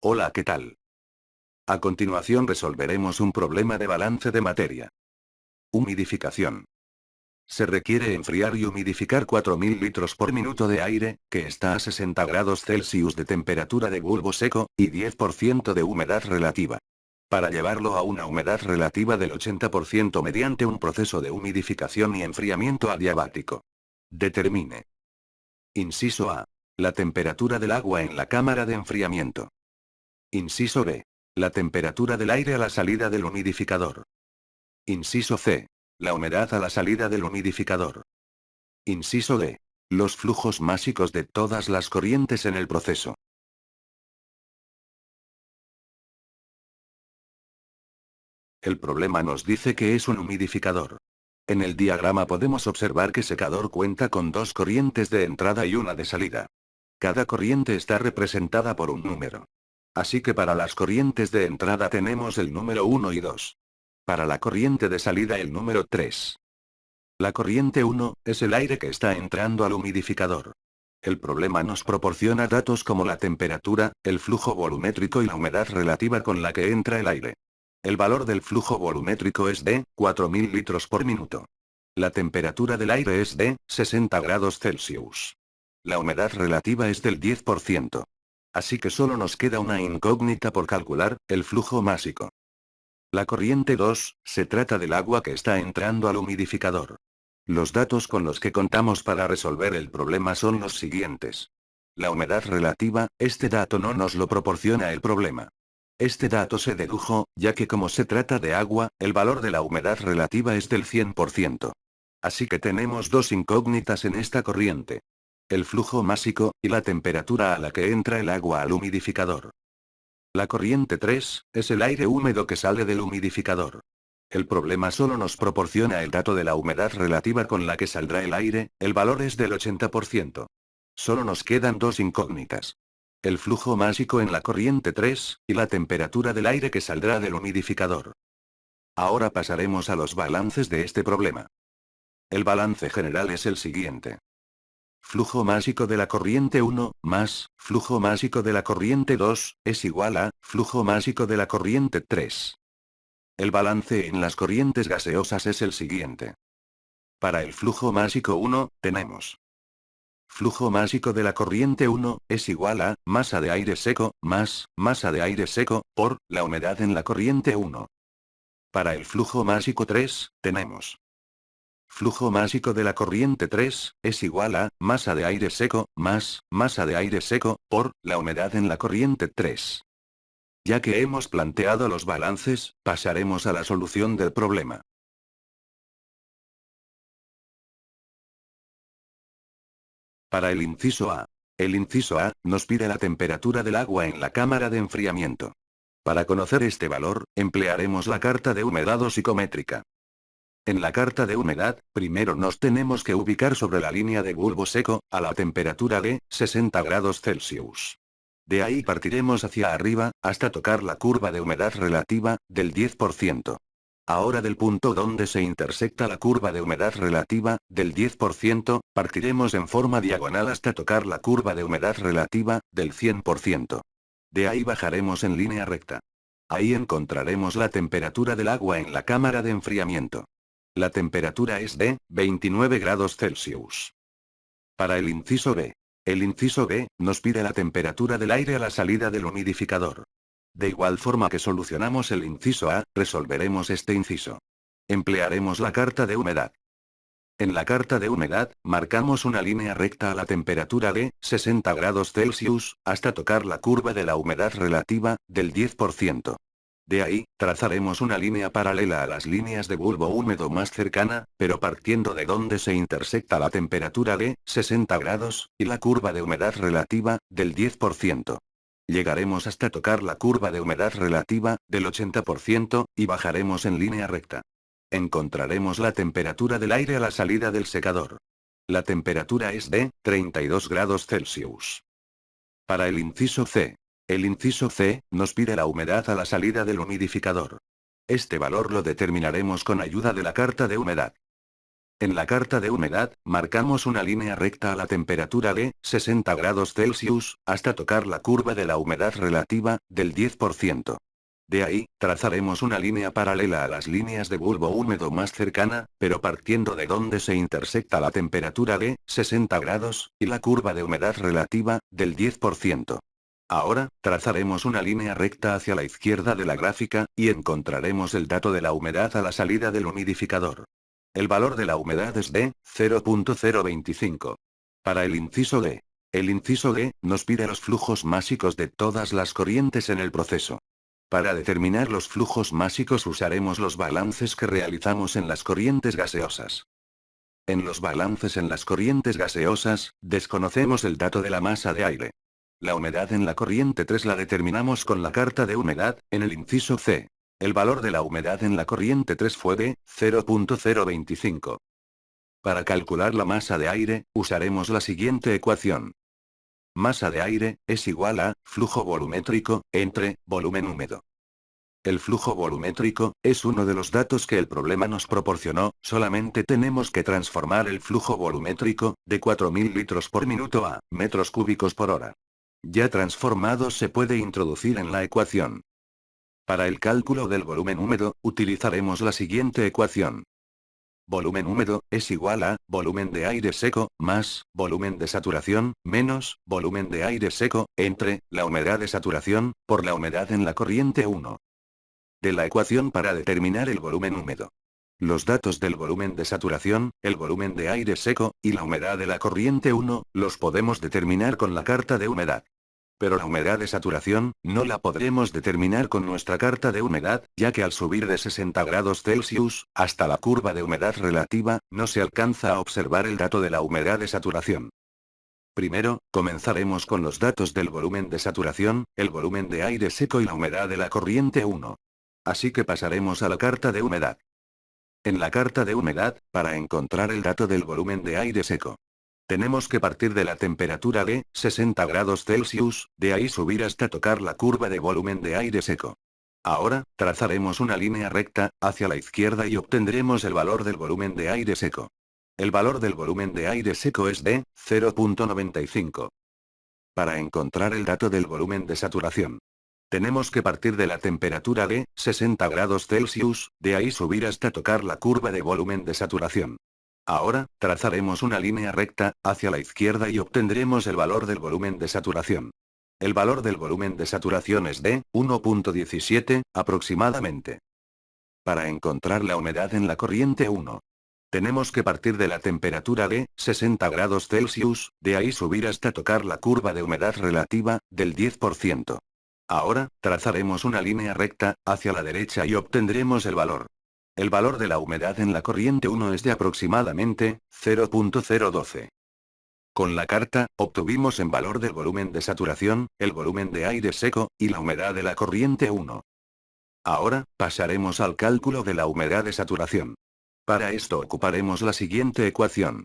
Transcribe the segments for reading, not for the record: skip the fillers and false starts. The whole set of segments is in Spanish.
Hola, ¿qué tal? A continuación resolveremos un problema de balance de materia. Humidificación. Se requiere enfriar y humidificar 4000 litros por minuto de aire, que está a 60 grados Celsius de temperatura de bulbo seco, y 10% de humedad relativa. Para llevarlo a una humedad relativa del 80% mediante un proceso de humidificación y enfriamiento adiabático. Determine. Inciso A. La temperatura del agua en la cámara de enfriamiento. Inciso B. La temperatura del aire a la salida del humidificador. Inciso C. La humedad a la salida del humidificador. Inciso D. Los flujos másicos de todas las corrientes en el proceso. El problema nos dice que es un humidificador. En el diagrama podemos observar que secador cuenta con dos corrientes de entrada y una de salida. Cada corriente está representada por un número. Así que para las corrientes de entrada tenemos el número 1 y 2. Para la corriente de salida el número 3. La corriente 1, es el aire que está entrando al humidificador. El problema nos proporciona datos como la temperatura, el flujo volumétrico y la humedad relativa con la que entra el aire. El valor del flujo volumétrico es de 4000 litros por minuto. La temperatura del aire es de 60 grados Celsius. La humedad relativa es del 10%. Así que solo nos queda una incógnita por calcular, el flujo másico. La corriente 2, se trata del agua que está entrando al humidificador. Los datos con los que contamos para resolver el problema son los siguientes. La humedad relativa, este dato no nos lo proporciona el problema. Este dato se dedujo, ya que como se trata de agua, el valor de la humedad relativa es del 100%. Así que tenemos dos incógnitas en esta corriente. El flujo másico, y la temperatura a la que entra el agua al humidificador. La corriente 3, es el aire húmedo que sale del humidificador. El problema solo nos proporciona el dato de la humedad relativa con la que saldrá el aire, el valor es del 80%. Solo nos quedan dos incógnitas. El flujo másico en la corriente 3, y la temperatura del aire que saldrá del humidificador. Ahora pasaremos a los balances de este problema. El balance general es el siguiente. Flujo másico de la corriente 1, más, flujo másico de la corriente 2, es igual a, flujo másico de la corriente 3. El balance en las corrientes gaseosas es el siguiente. Para el flujo másico 1, tenemos. Flujo másico de la corriente 1, es igual a, masa de aire seco, más, masa de aire seco, por, la humedad en la corriente 1. Para el flujo másico 3, tenemos. Flujo másico de la corriente 3, es igual a, masa de aire seco, más, masa de aire seco, por, la humedad en la corriente 3. Ya que hemos planteado los balances, pasaremos a la solución del problema. Para el inciso A. El inciso A, nos pide la temperatura del agua en la cámara de enfriamiento. Para conocer este valor, emplearemos la carta de humedad o psicométrica. En la carta de humedad, primero nos tenemos que ubicar sobre la línea de bulbo seco, a la temperatura de 60 grados Celsius. De ahí partiremos hacia arriba, hasta tocar la curva de humedad relativa, del 10%. Ahora del punto donde se intersecta la curva de humedad relativa, del 10%, partiremos en forma diagonal hasta tocar la curva de humedad relativa, del 100%. De ahí bajaremos en línea recta. Ahí encontraremos la temperatura del agua en la cámara de enfriamiento. La temperatura es de 29 grados Celsius. Para el inciso B. El inciso B, nos pide la temperatura del aire a la salida del humidificador. De igual forma que solucionamos el inciso A, resolveremos este inciso. Emplearemos la carta de humedad. En la carta de humedad, marcamos una línea recta a la temperatura de 60 grados Celsius, hasta tocar la curva de la humedad relativa, del 10%. De ahí, trazaremos una línea paralela a las líneas de bulbo húmedo más cercana, pero partiendo de donde se intersecta la temperatura de 60 grados, y la curva de humedad relativa, del 10%. Llegaremos hasta tocar la curva de humedad relativa, del 80%, y bajaremos en línea recta. Encontraremos la temperatura del aire a la salida del secador. La temperatura es de 32 grados Celsius. Para el inciso C. El inciso C, nos pide la humedad a la salida del humidificador. Este valor lo determinaremos con ayuda de la carta de humedad. En la carta de humedad, marcamos una línea recta a la temperatura de 60 grados Celsius, hasta tocar la curva de la humedad relativa, del 10%. De ahí, trazaremos una línea paralela a las líneas de bulbo húmedo más cercana, pero partiendo de donde se intersecta la temperatura de 60 grados, y la curva de humedad relativa, del 10%. Ahora, trazaremos una línea recta hacia la izquierda de la gráfica, y encontraremos el dato de la humedad a la salida del humidificador. El valor de la humedad es de 0.025. Para el inciso D. El inciso D nos pide los flujos másicos de todas las corrientes en el proceso. Para determinar los flujos másicos usaremos los balances que realizamos en las corrientes gaseosas. En los balances en las corrientes gaseosas, desconocemos el dato de la masa de aire. La humedad en la corriente 3 la determinamos con la carta de humedad, en el inciso C. El valor de la humedad en la corriente 3 fue de 0.025. Para calcular la masa de aire, usaremos la siguiente ecuación. Masa de aire es igual a flujo volumétrico entre volumen húmedo. El flujo volumétrico es uno de los datos que el problema nos proporcionó, solamente tenemos que transformar el flujo volumétrico de 4.000 litros por minuto a metros cúbicos por hora. Ya transformado se puede introducir en la ecuación. Para el cálculo del volumen húmedo, utilizaremos la siguiente ecuación. Volumen húmedo es igual a volumen de aire seco, más volumen de saturación, menos volumen de aire seco, entre la humedad de saturación, por la humedad en la corriente 1. De la ecuación para determinar el volumen húmedo. Los datos del volumen de saturación, el volumen de aire seco, y la humedad de la corriente 1, los podemos determinar con la carta de humedad. Pero la humedad de saturación, no la podremos determinar con nuestra carta de humedad, ya que al subir de 60 grados Celsius, hasta la curva de humedad relativa, no se alcanza a observar el dato de la humedad de saturación. Primero, comenzaremos con los datos del volumen de saturación, el volumen de aire seco y la humedad de la corriente 1. Así que pasaremos a la carta de humedad. En la carta de humedad, para encontrar el dato del volumen de aire seco, tenemos que partir de la temperatura de 60 grados Celsius, de ahí subir hasta tocar la curva de volumen de aire seco. Ahora, trazaremos una línea recta, hacia la izquierda y obtendremos el valor del volumen de aire seco. El valor del volumen de aire seco es de 0.95. Para encontrar el dato del volumen de saturación, tenemos que partir de la temperatura de 60 grados Celsius, de ahí subir hasta tocar la curva de volumen de saturación. Ahora, trazaremos una línea recta, hacia la izquierda y obtendremos el valor del volumen de saturación. El valor del volumen de saturación es de 1.17, aproximadamente. Para encontrar la humedad en la corriente 1, tenemos que partir de la temperatura de 60 grados Celsius, de ahí subir hasta tocar la curva de humedad relativa, del 10%. Ahora, trazaremos una línea recta, hacia la derecha y obtendremos el valor. El valor de la humedad en la corriente 1 es de aproximadamente 0.012. Con la carta, obtuvimos en valor del volumen de saturación, el volumen de aire seco, y la humedad de la corriente 1. Ahora, pasaremos al cálculo de la humedad de saturación. Para esto ocuparemos la siguiente ecuación.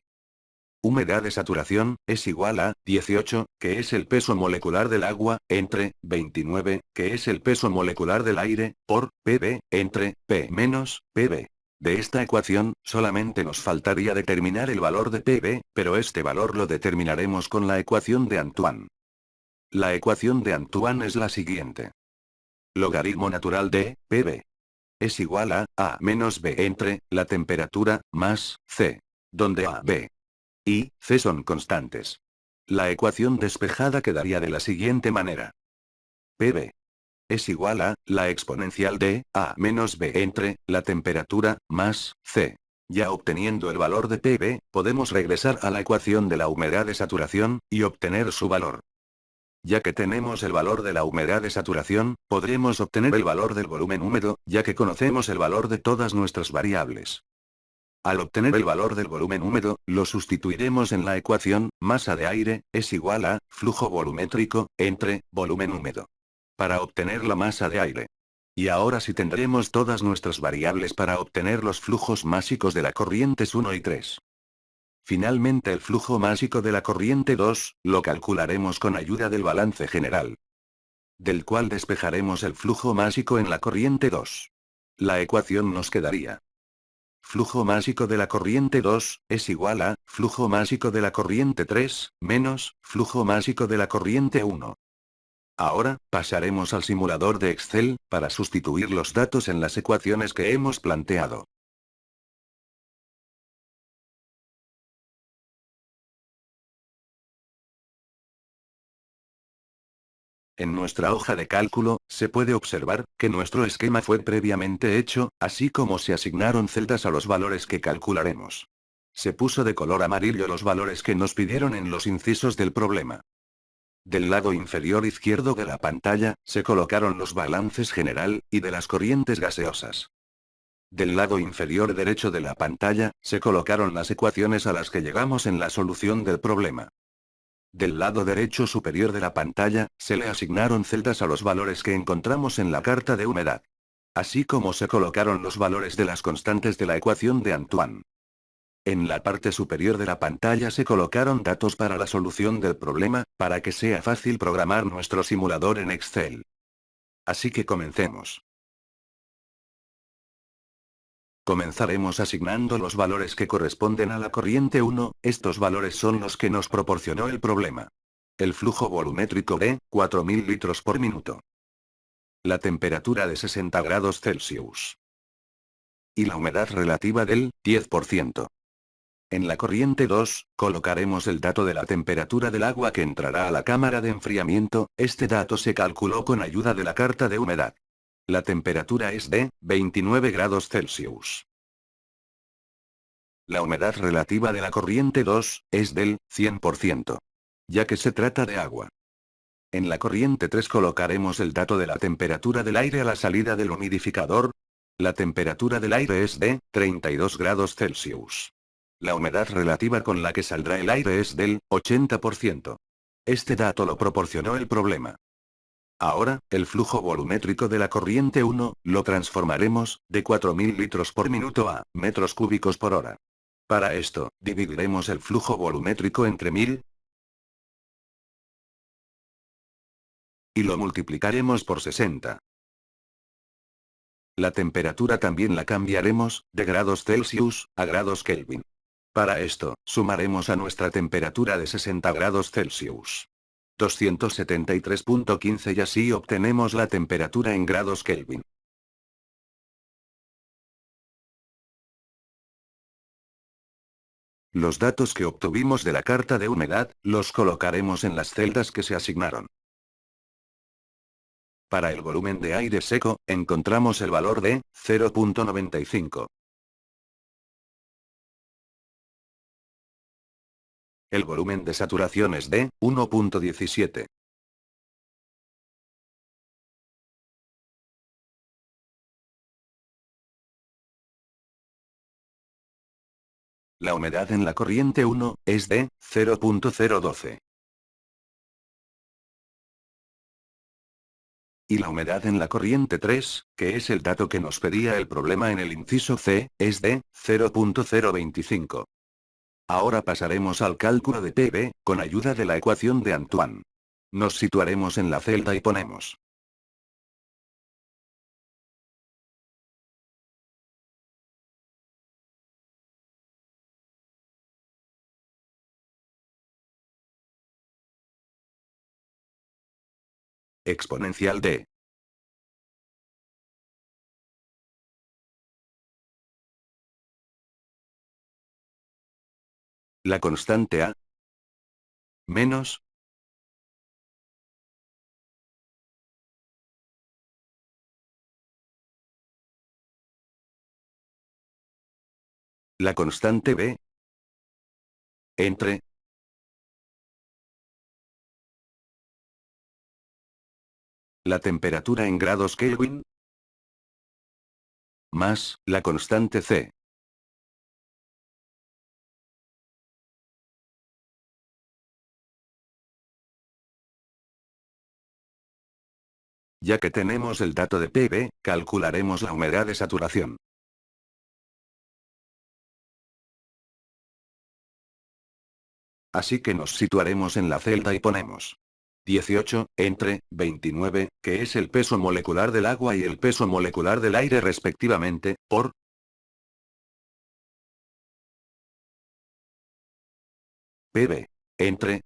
Humedad de saturación, es igual a 18, que es el peso molecular del agua, entre 29, que es el peso molecular del aire, por PV, entre P menos PV. De esta ecuación, solamente nos faltaría determinar el valor de PV, pero este valor lo determinaremos con la ecuación de Antoine. La ecuación de Antoine es la siguiente. Logaritmo natural de PV es igual a menos B entre la temperatura, más C, donde A, B y C son constantes. La ecuación despejada quedaría de la siguiente manera. PV es igual a la exponencial de A menos B entre la temperatura, más C. Ya obteniendo el valor de PV, podemos regresar a la ecuación de la humedad de saturación, y obtener su valor. Ya que tenemos el valor de la humedad de saturación, podremos obtener el valor del volumen húmedo, ya que conocemos el valor de todas nuestras variables. Al obtener el valor del volumen húmedo, lo sustituiremos en la ecuación, masa de aire, es igual a flujo volumétrico, entre volumen húmedo. Para obtener la masa de aire. Y ahora sí tendremos todas nuestras variables para obtener los flujos másicos de la corrientes 1 y 3. Finalmente el flujo másico de la corriente 2, lo calcularemos con ayuda del balance general, del cual despejaremos el flujo másico en la corriente 2. La ecuación nos quedaría. flujo másico de la corriente 2, es igual a, flujo másico de la corriente 3, menos, flujo másico de la corriente 1. Ahora, pasaremos al simulador de Excel, para sustituir los datos en las ecuaciones que hemos planteado. En nuestra hoja de cálculo, se puede observar, que nuestro esquema fue previamente hecho, así como se asignaron celdas a los valores que calcularemos. Se puso de color amarillo los valores que nos pidieron en los incisos del problema. Del lado inferior izquierdo de la pantalla, se colocaron los balances general, y de las corrientes gaseosas. Del lado inferior derecho de la pantalla, se colocaron las ecuaciones a las que llegamos en la solución del problema. Del lado derecho superior de la pantalla, se le asignaron celdas a los valores que encontramos en la carta de humedad. Así como se colocaron los valores de las constantes de la ecuación de Antoine. En la parte superior de la pantalla se colocaron datos para la solución del problema, para que sea fácil programar nuestro simulador en Excel. Así que comencemos. Comenzaremos asignando los valores que corresponden a la corriente 1, estos valores son los que nos proporcionó el problema. El flujo volumétrico de 4000 litros por minuto. La temperatura de 60 grados Celsius. Y la humedad relativa del 10%. En la corriente 2, colocaremos el dato de la temperatura del agua que entrará a la cámara de enfriamiento, este dato se calculó con ayuda de la carta de humedad. La temperatura es de 29 grados Celsius. La humedad relativa de la corriente 2, es del 100%. Ya que se trata de agua. En la corriente 3 colocaremos el dato de la temperatura del aire a la salida del humidificador. La temperatura del aire es de 32 grados Celsius. La humedad relativa con la que saldrá el aire es del 80%. Este dato lo proporcionó el problema. Ahora, el flujo volumétrico de la corriente 1, lo transformaremos, de 4000 litros por minuto a metros cúbicos por hora. Para esto, dividiremos el flujo volumétrico entre 1000 y lo multiplicaremos por 60. La temperatura también la cambiaremos, de grados Celsius, a grados Kelvin. Para esto, sumaremos a nuestra temperatura de 60 grados Celsius 273.15 y así obtenemos la temperatura en grados Kelvin. Los datos que obtuvimos de la carta de humedad, los colocaremos en las celdas que se asignaron. Para el volumen de aire seco, encontramos el valor de 0.95. El volumen de saturación es de 1.17. La humedad en la corriente 1, es de 0.012. Y la humedad en la corriente 3, que es el dato que nos pedía el problema en el inciso C, es de 0.025. Ahora pasaremos al cálculo de PV, con ayuda de la ecuación de Antoine. Nos situaremos en la celda y ponemos exponencial de la constante A menos la constante B entre la temperatura en grados Kelvin más la constante C. Ya que tenemos el dato de PV, calcularemos la humedad de saturación. Así que nos situaremos en la celda y ponemos 18, entre 29, que es el peso molecular del agua y el peso molecular del aire respectivamente, por PV. Entre.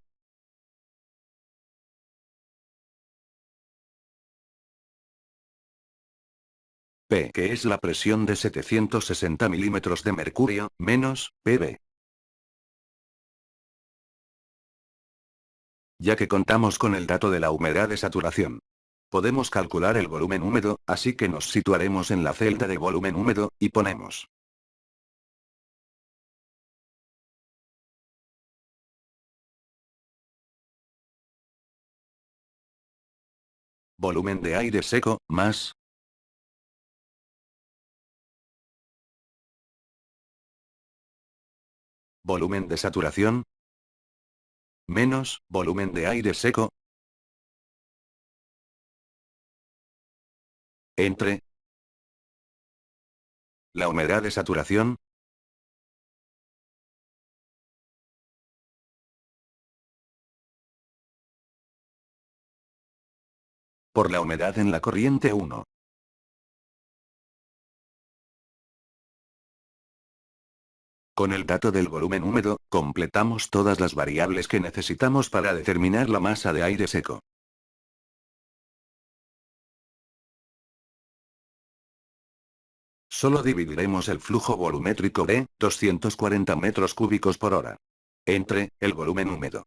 P, que es la presión de 760 milímetros de mercurio, menos, PV. Ya que contamos con el dato de la humedad de saturación, podemos calcular el volumen húmedo, así que nos situaremos en la celda de volumen húmedo, y ponemos volumen de aire seco, más volumen de saturación, menos volumen de aire seco, entre la humedad de saturación, por la humedad en la corriente 1. Con el dato del volumen húmedo, completamos todas las variables que necesitamos para determinar la masa de aire seco. Solo dividiremos el flujo volumétrico de 240 metros cúbicos por hora entre el volumen húmedo.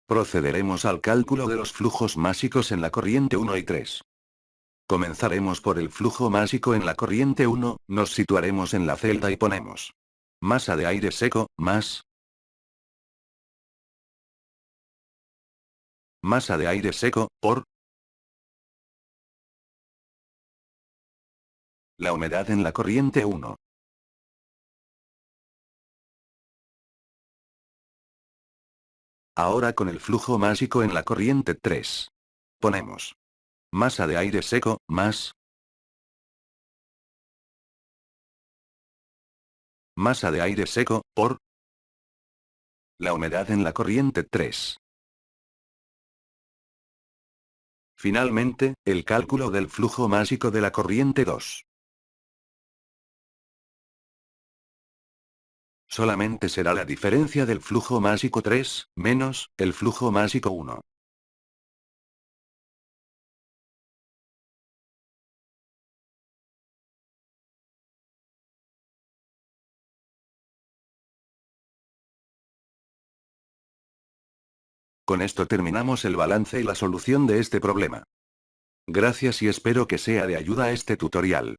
Procederemos al cálculo de los flujos másicos en la corriente 1 y 3. Comenzaremos por el flujo másico en la corriente 1, nos situaremos en la celda y ponemos masa de aire seco, más masa de aire seco, por la humedad en la corriente 1. Ahora con el flujo másico en la corriente 3. Ponemos masa de aire seco, más masa de aire seco, por la humedad en la corriente 3. Finalmente, el cálculo del flujo másico de la corriente 2. Solamente será la diferencia del flujo másico 3, menos, el flujo másico 1. Con esto terminamos el balance y la solución de este problema. Gracias y espero que sea de ayuda este tutorial.